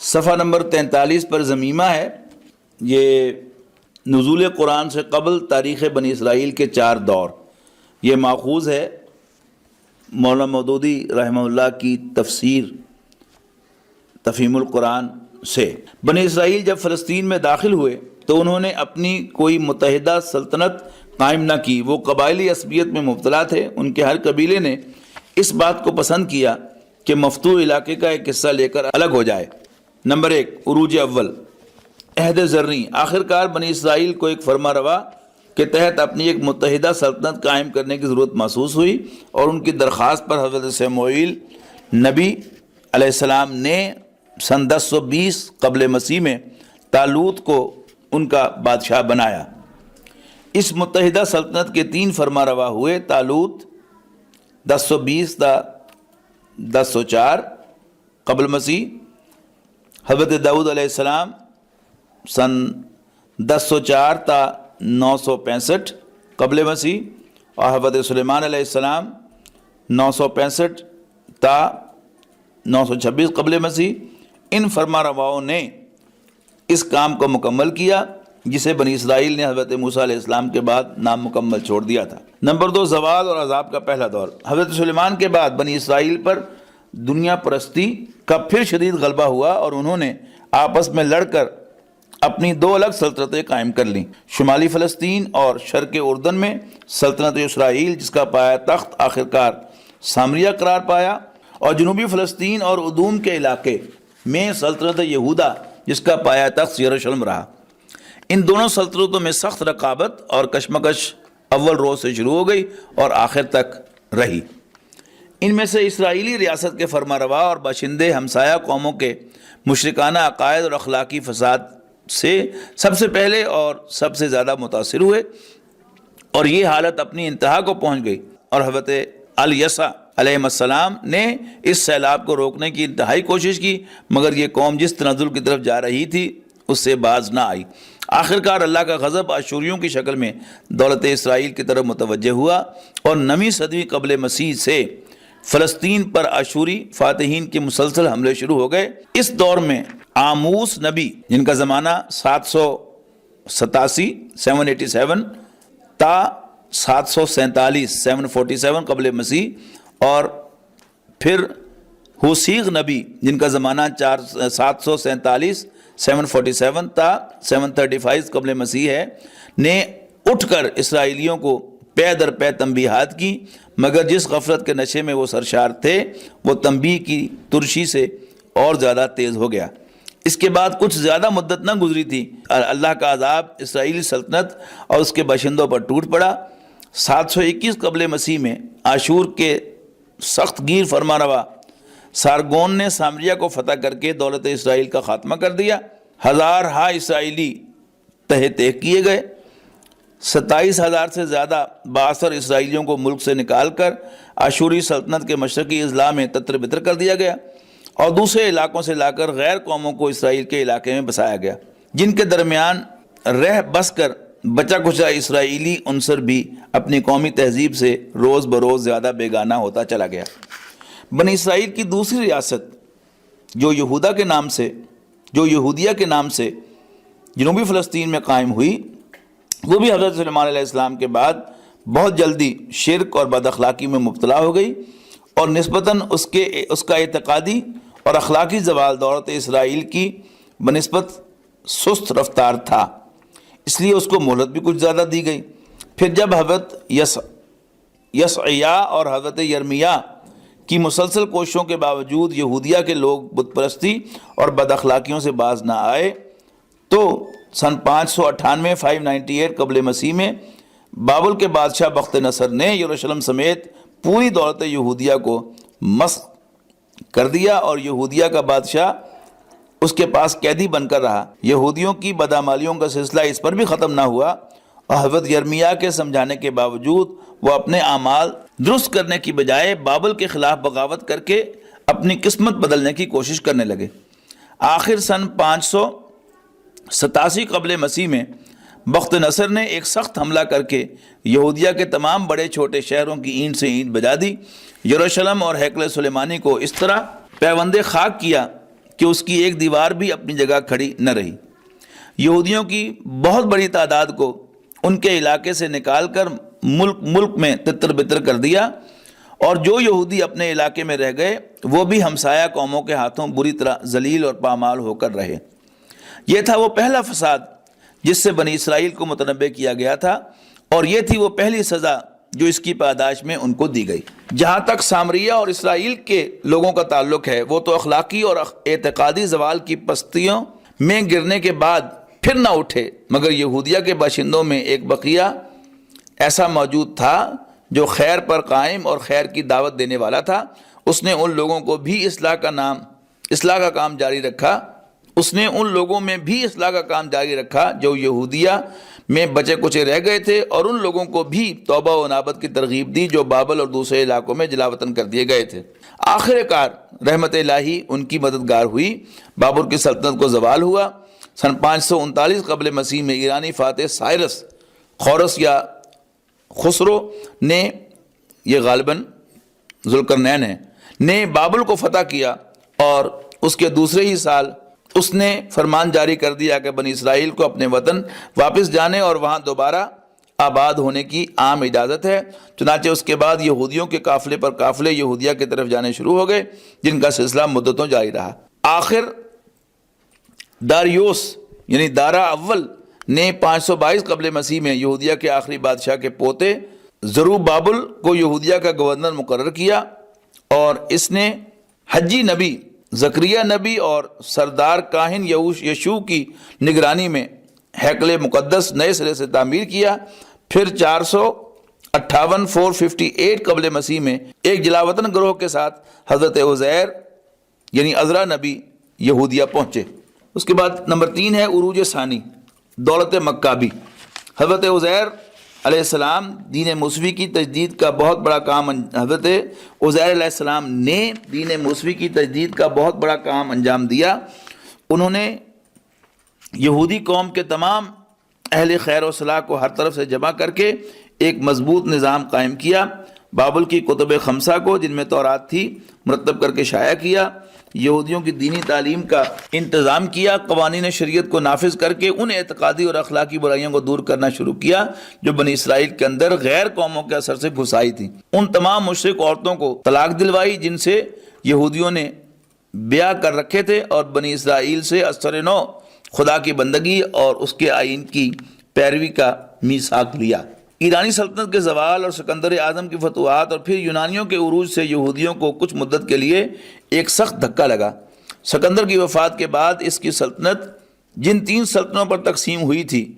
صفحہ نمبر 43 پر ضمیمہ ہے، یہ نزول قرآن سے قبل تاریخ بنی اسرائیل کے 4 دور، یہ ماخوذ ہے مولانا مودودی رحمہ اللہ کی تفسیر تفہیم القرآن سے۔ بنی اسرائیل جب فلسطین میں داخل ہوئے تو انہوں نے اپنی کوئی متحدہ سلطنت قائم نہ کی، وہ قبائلی عصبیت میں مبتلا تھے۔ ان کے ہر قبیلے نے اس بات کو پسند کیا کہ مفتوح علاقے کا ایک حصہ لے کر الگ ہو جائے۔ نمبر 1، عروج اول، عہد زرعی۔ آخرکار بنی اسرائیل کو ایک فرما روا کے تحت اپنی ایک متحدہ سلطنت قائم کرنے کی ضرورت محسوس ہوئی، اور ان کی درخواست پر حضرت سموئیل نبی علیہ السلام نے سن 1020 قبل مسیح میں طالوت کو ان کا بادشاہ بنایا۔ اس متحدہ سلطنت کے 3 فرما روا ہوئے: طالوت 1020 تا 1004 قبل مسیح، حضرت داؤد علیہ السلام سن 1004 تا 965 قبل مسیح، اور حضرت سلیمان علیہ السلام 965 تا 926 قبل مسیح۔ ان فرما رواؤں نے اس کام کو مکمل کیا جسے بنی اسرائیل نے حضرت موسیٰ علیہ السلام کے بعد نامکمل چھوڑ دیا تھا۔ نمبر 2، زوال اور عذاب کا پہلا دور۔ حضرت سلیمان کے بعد بنی اسرائیل پر دنیا پرستی کا پھر شدید غلبہ ہوا، اور انہوں نے آپس میں لڑ کر اپنی 2 الگ سلطنتیں قائم کر لیں۔ شمالی فلسطین اور شرق اردن میں سلطنت اسرائیل، جس کا پایا تخت آخرکار سامریہ قرار پایا، اور جنوبی فلسطین اور ادوم کے علاقے میں سلطنت یہودا، جس کا پایا تخت یروشلم رہا۔ ان دونوں سلطنتوں میں سخت رقابت اور کشمکش اول روز سے شروع ہو گئی اور آخر تک رہی۔ ان میں سے اسرائیلی ریاست کے فرما روا اور باشندے ہمسایہ قوموں کے مشرکانہ عقائد اور اخلاقی فساد سے سب سے پہلے اور سب سے زیادہ متاثر ہوئے، اور یہ حالت اپنی انتہا کو پہنچ گئی، اور حضرت الیسع علیہ السلام نے اس سیلاب کو روکنے کی انتہائی کوشش کی، مگر یہ قوم جس تنزل کی طرف جا رہی تھی اس سے باز نہ آئی۔ آخرکار اللہ کا غضب اشوریوں کی شکل میں دولت اسرائیل کی طرف متوجہ ہوا، اور 9ویں صدی قبل مسیح سے فلسطین پر اشوری فاتحین کے مسلسل حملے شروع ہو گئے۔ اس دور میں آموس نبی، جن کا زمانہ 787 تا 747 قبل مسیح، اور پھر ہوسیغ نبی، جن کا زمانہ 747 تا 735 قبل مسیح ہے، نے اٹھ کر اسرائیلیوں کو پے در پے تنبیہات کی، مگر جس غفلت کے نشے میں وہ سرشار تھے وہ تنبیہ کی ترشی سے اور زیادہ تیز ہو گیا۔ اس کے بعد کچھ زیادہ مدت نہ گزری تھی، اللہ کا عذاب اسرائیلی سلطنت اور اس کے باشندوں پر ٹوٹ پڑا۔ 721 قبل مسیح میں آشور کے سخت گیر فرما روا سارگون نے سامریہ کو فتح کر کے دولت اسرائیل کا خاتمہ کر دیا۔ ہزارہا اسرائیلی تہہ تیغ کیے گئے، 27,000 سے زیادہ بااثر اسرائیلیوں کو ملک سے نکال کر آشوری سلطنت کے مشرقی اضلاع میں تتر بتر کر دیا گیا، اور دوسرے علاقوں سے لا کر غیر قوموں کو اسرائیل کے علاقے میں بسایا گیا، جن کے درمیان رہ بس کر بچا کچا اسرائیلی عنصر بھی اپنی قومی تہذیب سے روز بروز زیادہ بیگانہ ہوتا چلا گیا۔ بنی اسرائیل کی دوسری ریاست جو یہودیہ کے نام سے جنوبی فلسطین میں قائم ہوئی، وہ بھی حضرت سلیمان علیہ السلام کے بعد بہت جلدی شرک اور بد اخلاقی میں مبتلا ہو گئی، اور نسبتاً اس کا اعتقادی اور اخلاقی زوال دولت اسرائیل کی بنسبت سست رفتار تھا، اس لیے اس کو مہلت بھی کچھ زیادہ دی گئی۔ پھر جب حضرت یسعیا اور حضرت یرمیہ کی مسلسل کوششوں کے باوجود یہودیہ کے لوگ بت پرستی اور بد اخلاقیوں سے باز نہ آئے، تو سن 598 قبل مسیح میں بابل کے بادشاہ بخت نصر نے یروشلم سمیت پوری دولت یہودیہ کو مسخ کر دیا، اور یہودیہ کا بادشاہ اس کے پاس قیدی بن کر رہا۔ یہودیوں کی بدعمالیوں کا سلسلہ اس پر بھی ختم نہ ہوا، اور حضرت یرمیہ کے سمجھانے کے باوجود وہ اپنے اعمال درست کرنے کی بجائے بابل کے خلاف بغاوت کر کے اپنی قسمت بدلنے کی کوشش کرنے لگے۔ آخر سن 587 قبل مسیح میں بخت نصر نے ایک سخت حملہ کر کے یہودیہ کے تمام بڑے چھوٹے شہروں کی اینٹ سے اینٹ بجا دی۔ یروشلم اور ہیکل سلیمانی کو اس طرح پیوند خاک کیا کہ اس کی ایک دیوار بھی اپنی جگہ کھڑی نہ رہی۔ یہودیوں کی بہت بڑی تعداد کو ان کے علاقے سے نکال کر ملک میں تتر بتر کر دیا، اور جو یہودی اپنے علاقے میں رہ گئے وہ بھی ہمسایہ قوموں کے ہاتھوں بری طرح ذلیل اور پامال ہو کر رہے۔ یہ تھا وہ پہلا فساد جس سے بنی اسرائیل کو متنبع کیا گیا تھا، اور یہ تھی وہ پہلی سزا جو اس کی پاداش میں ان کو دی گئی۔ جہاں تک سامریہ اور اسرائیل کے لوگوں کا تعلق ہے، وہ تو اخلاقی اور اعتقادی زوال کی پستیوں میں گرنے کے بعد پھر نہ اٹھے، مگر یہودیہ کے باشندوں میں ایک بقیہ ایسا موجود تھا جو خیر پر قائم اور خیر کی دعوت دینے والا تھا۔ اس نے ان لوگوں کو بھی اصلاح کا کام جاری رکھا۔ اس نے ان لوگوں میں بھی اصلاح کا کام جاری رکھا جو یہودیہ میں بچے کچے رہ گئے تھے، اور ان لوگوں کو بھی توبہ و انابت کی ترغیب دی جو بابل اور دوسرے علاقوں میں جلا وطن کر دیے گئے تھے۔ آخر کار رحمت الہی ان کی مددگار ہوئی۔ بابر کی سلطنت کو زوال ہوا۔ سن 539 قبل مسیح میں ایرانی فاتح سائرس خورس یا خسرو نے، یہ غالباً ذوالقرنین ہے، نے بابل کو فتح کیا، اور اس کے دوسرے ہی سال اس نے فرمان جاری کر دیا کہ بنی اسرائیل کو اپنے وطن واپس جانے اور وہاں دوبارہ آباد ہونے کی عام اجازت ہے۔ چنانچہ اس کے بعد یہودیوں کے قافلے پر قافلے یہودیہ کی طرف جانے شروع ہو گئے، جن کا سلسلہ مدتوں جاری رہا۔ آخر داریوس یعنی دارا اول نے 522 قبل مسیح میں یہودیہ کے آخری بادشاہ کے پوتے زروبابل کو یہودیہ کا گورنر مقرر کیا، اور اس نے حجی نبی زکریا نبی اور سردار کاہن یشوع کی نگرانی میں ہیکل مقدس نئے سرے سے تعمیر کیا۔ پھر 458 قبل مسیح میں ایک جلاوطن گروہ کے ساتھ حضرت عزیر یعنی عزرا نبی یہودیہ پہنچے۔ اس کے بعد نمبر 3 ہے عروج ثانی، دولت مکابی۔ حضرت عزیر علیہ السلام دین موسوی کی تجدید کا بہت بڑا کام حضرت عزیر علیہ السلام نے دین موسوی کی تجدید کا بہت بڑا کام انجام دیا۔ انہوں نے یہودی قوم کے تمام اہل خیر و صلاح کو ہر طرف سے جمع کر کے ایک مضبوط نظام قائم کیا۔ بابل کی کتب خمسہ کو، جن میں تورات تھی، مرتب کر کے شائع کیا۔ یہودیوں کی دینی تعلیم کا انتظام کیا۔ قوانین شریعت کو نافذ کر کے ان اعتقادی اور اخلاقی برائیوں کو دور کرنا شروع کیا جو بنی اسرائیل کے اندر غیر قوموں کے اثر سے گھسائی تھی۔ ان تمام مشرک عورتوں کو طلاق دلوائی جن سے یہودیوں نے بیاہ کر رکھے تھے، اور بنی اسرائیل سے ازسر نو خدا کی بندگی اور اس کے آئین کی پیروی کا میثاق لیا۔ ایرانی سلطنت کے زوال اور سکندر اعظم کی فتوحات اور پھر یونانیوں کے عروج سے یہودیوں کو کچھ مدت کے لیے ایک سخت دھکا لگا۔ سکندر کی وفات کے بعد اس کی سلطنت جن 3 سلطنتوں پر تقسیم ہوئی تھی،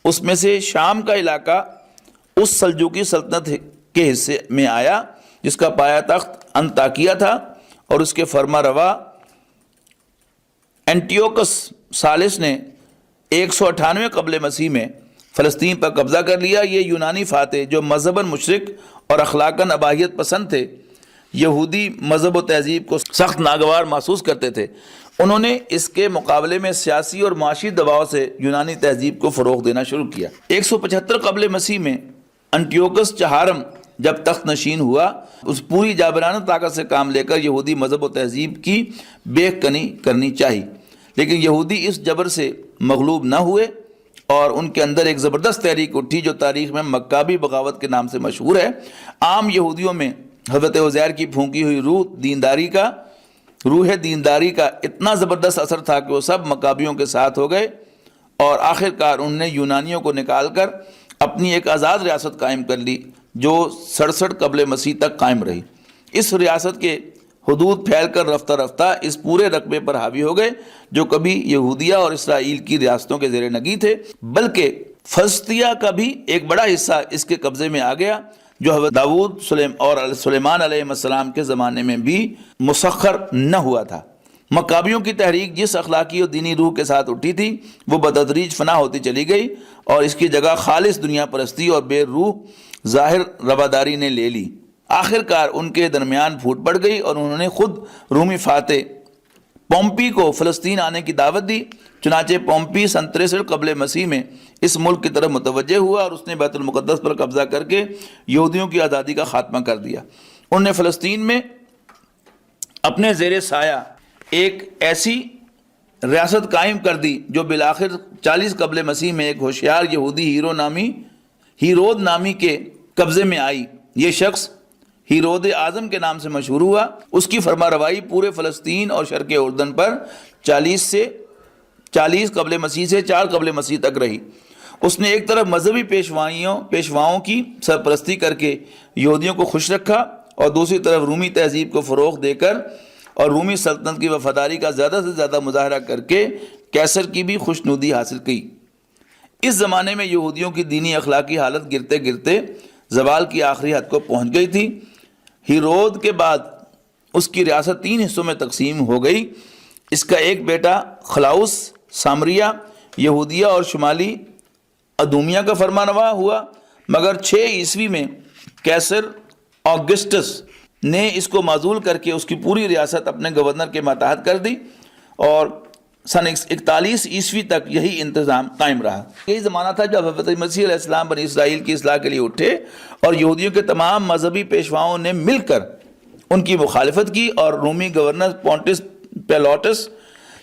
اس میں سے شام کا علاقہ اس سلجوقی سلطنت کے حصے میں آیا جس کا پایہ تخت انطاکیہ تھا، اور اس کے فرما روا اینٹیوکس ثالث نے 198 قبل مسیح میں فلسطین پر قبضہ کر لیا۔ یہ یونانی فاتح جو مذہباً مشرک اور اخلاقاً اباحیت پسند تھے، یہودی مذہب و تہذیب کو سخت ناگوار محسوس کرتے تھے، انہوں نے اس کے مقابلے میں سیاسی اور معاشی دباؤ سے یونانی تہذیب کو فروغ دینا شروع کیا۔ 175 قبل مسیح میں انٹیوکس چہارم جب تخت نشین ہوا، اس پوری جابرانہ طاقت سے کام لے کر یہودی مذہب و تہذیب کی بے کنی کرنی چاہی، لیکن یہودی اس جبر سے مغلوب نہ ہوئے، اور ان کے اندر ایک زبردست تحریک اٹھی جو تاریخ میں مکابی بغاوت کے نام سے مشہور ہے۔ عام یہودیوں میں حضرت عزیر کی پھونکی ہوئی روح دینداری کا اتنا زبردست اثر تھا کہ وہ سب مکابیوں کے ساتھ ہو گئے، اور آخر کار انہوں نے یونانیوں کو نکال کر اپنی ایک آزاد ریاست قائم کر لی جو 67 قبل مسیح تک قائم رہی۔ اس ریاست کے حدود پھیل کر رفتہ رفتہ اس پورے رقبے پر حاوی ہو گئے جو کبھی یہودیہ اور اسرائیل کی ریاستوں کے زیر نگی تھے، بلکہ فلسطیہ کا بھی ایک بڑا حصہ اس کے قبضے میں آ گیا جو حضرت داؤد اور سلیمان علیہ السلام کے زمانے میں بھی مسخر نہ ہوا تھا۔ مکابیوں کی تحریک جس اخلاقی اور دینی روح کے ساتھ اٹھی تھی وہ بتدریج فنا ہوتی چلی گئی، اور اس کی جگہ خالص دنیا پرستی اور بے روح ظاہر رواداری نے لے لی۔ آخر کار ان کے درمیان پھوٹ پڑ گئی، اور انہوں نے خود رومی فاتح پومپی کو فلسطین آنے کی دعوت دی۔ چنانچہ پومپی 63 قبل مسیح میں اس ملک کی طرف متوجہ ہوا، اور اس نے بیت المقدس پر قبضہ کر کے یہودیوں کی آزادی کا خاتمہ کر دیا۔ انہوں نے فلسطین میں اپنے زیر سایہ ایک ایسی ریاست قائم کر دی جو بالآخر 40 قبل مسیح میں ایک ہوشیار یہودی ہیرود نامی کے قبضے میں آئی۔ یہ شخص ہیرود اعظم کے نام سے مشہور ہوا۔ اس کی فرما روائی پورے فلسطین اور شرق اردن پر 40 قبل مسیح سے 4 قبل مسیح تک رہی۔ اس نے ایک طرف مذہبی پیشواؤں کی سرپرستی کر کے یہودیوں کو خوش رکھا اور دوسری طرف رومی تہذیب کو فروغ دے کر اور رومی سلطنت کی وفاداری کا زیادہ سے زیادہ مظاہرہ کر کے کیسر کی بھی خوشنودی حاصل کی۔ اس زمانے میں یہودیوں کی دینی اخلاقی حالت گرتے گرتے زوال کی آخری حد کو پہنچ گئی تھی۔ ہیرود کے بعد اس کی ریاست 3 حصوں میں تقسیم ہو گئی۔ اس کا ایک بیٹا خلاؤس سامریہ، یہودیہ اور شمالی ادومیہ کا فرمانروا ہوا، مگر 6 عیسوی میں کیسر آگسٹس نے اس کو معزول کر کے اس کی پوری ریاست اپنے گورنر کے ماتحت کر دی اور سن 41 عیسوی تک یہی انتظام قائم رہا۔ یہی زمانہ تھا جب حضرت مسیح علیہ السلام بنی اسرائیل کی اصلاح کے لیے اٹھے اور یہودیوں کے تمام مذہبی پیشواؤں نے مل کر ان کی مخالفت کی اور رومی گورنر پونٹس پیلاٹس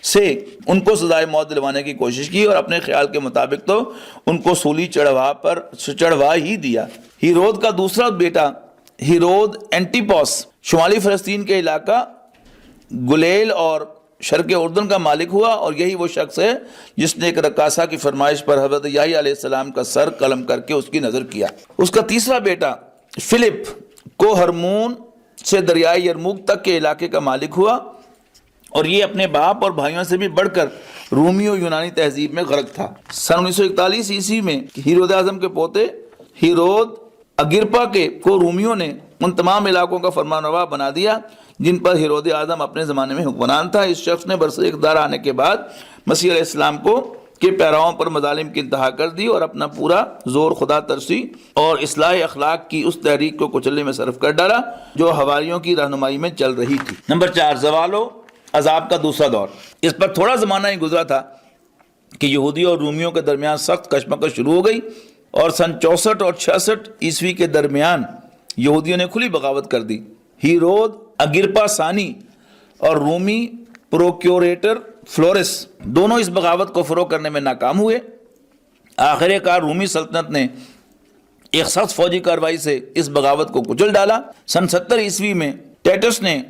سے ان کو سزائے موت دلوانے کی کوشش کی اور اپنے خیال کے مطابق تو ان کو سولی چڑھوا ہی دیا۔ ہیرود کا دوسرا بیٹا ہیرود اینٹیپوس شمالی فلسطین کے علاقہ گلیل اور شرق اردن کا مالک ہوا، اور یہی وہ شخص ہے جس نے ایک رقاصہ کی فرمائش پر حضرت یحییٰ علیہ السلام کا سر قلم کر کے اس کی نظر کیا۔ اس کا تیسرا بیٹا فلپ کو ہرمون سے دریائے یرموک تک کے علاقے کا مالک ہوا، اور یہ اپنے باپ اور بھائیوں سے بھی بڑھ کر رومی و یونانی تہذیب میں غرق تھا۔ سن 1941 عیسوی میں ہیرود اعظم کے پوتے ہیرود اگرپا کو رومیوں نے ان تمام علاقوں کا فرمانروا بنا دیا جن پر ہیرود اعظم اپنے زمانے میں حکمران تھا۔ اس شخص نے برسر اقتدار آنے کے بعد مسیح علیہ السلام کے پیراؤں پر مظالم کی انتہا کر دی اور اپنا پورا زور خدا ترسی اور اصلاح اخلاق کی اس تحریک کو کچلنے میں صرف کر ڈالا جو حواریوں کی رہنمائی میں چل رہی تھی۔ نمبر 4، زوال و عذاب کا دوسرا دور۔ اس پر تھوڑا زمانہ ہی گزرا تھا کہ یہودیوں اور رومیوں کے درمیان سخت کشمکش شروع ہو گئی، اور سن 64 اور 66 عیسوی کے درمیان یہودیوں نے کھلی بغاوت کر دی۔ ہیرود اگرپا ثانی اور رومی پروکیوریٹر فلورس دونوں اس بغاوت کو فروغ کرنے میں ناکام ہوئے۔ آخر کار رومی سلطنت نے ایک سخت فوجی کارروائی سے اس بغاوت کو کچل ڈالا۔ سن 70 عیسوی میں ٹیٹس نے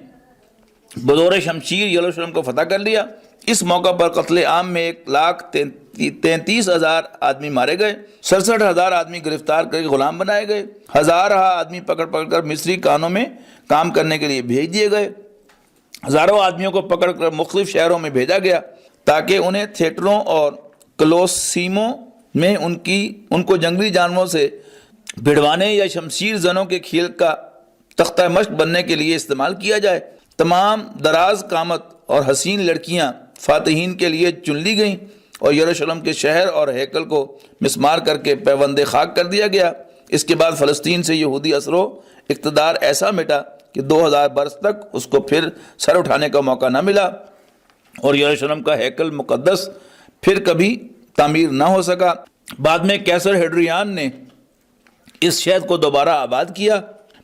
بدور شمشیر یروشلم کو فتح کر لیا۔ اس موقع پر قتل عام میں 1,33,000 آدمی مارے گئے، 67,000 آدمی گرفتار کر کے غلام بنائے گئے، ہزارہ آدمی پکڑ کر مصری کانوں میں کام کرنے کے لیے بھیج دیے گئے، ہزاروں آدمیوں کو پکڑ کر مختلف شہروں میں بھیجا گیا تاکہ انہیں تھیٹروں اور کلوسیموں میں ان کو جنگلی جانوروں سے بھڑوانے یا شمشیر زنوں کے کھیل کا تختہ مشق بننے کے لیے استعمال کیا جائے۔ تمام دراز قامت اور حسین لڑکیاں فاتحین کے لیے چن لی گئیں اور یروشلم کے شہر اور ہیکل کو مسمار کر کے پیوند خاک کر دیا گیا۔ اس کے بعد فلسطین سے یہودی اثر و اقتدار ایسا مٹا کہ 2000 برس تک اس کو پھر سر اٹھانے کا موقع نہ ملا، اور یروشلم کا ہیکل مقدس پھر کبھی تعمیر نہ ہو سکا۔ بعد میں کیسر ہیڈریان نے اس شہر کو دوبارہ آباد کیا،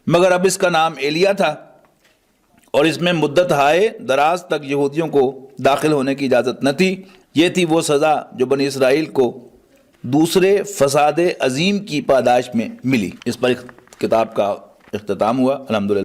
مگر اب اس کا نام ایلیا تھا، اور اس میں مدت ہائے دراز تک یہودیوں کو داخل ہونے کی اجازت نہ تھی۔ یہ تھی وہ سزا جو بنی اسرائیل کو دوسرے فساد عظیم کی پاداش میں ملی۔ اس پر کتاب کا اختتام ہوا۔ الحمدللہ۔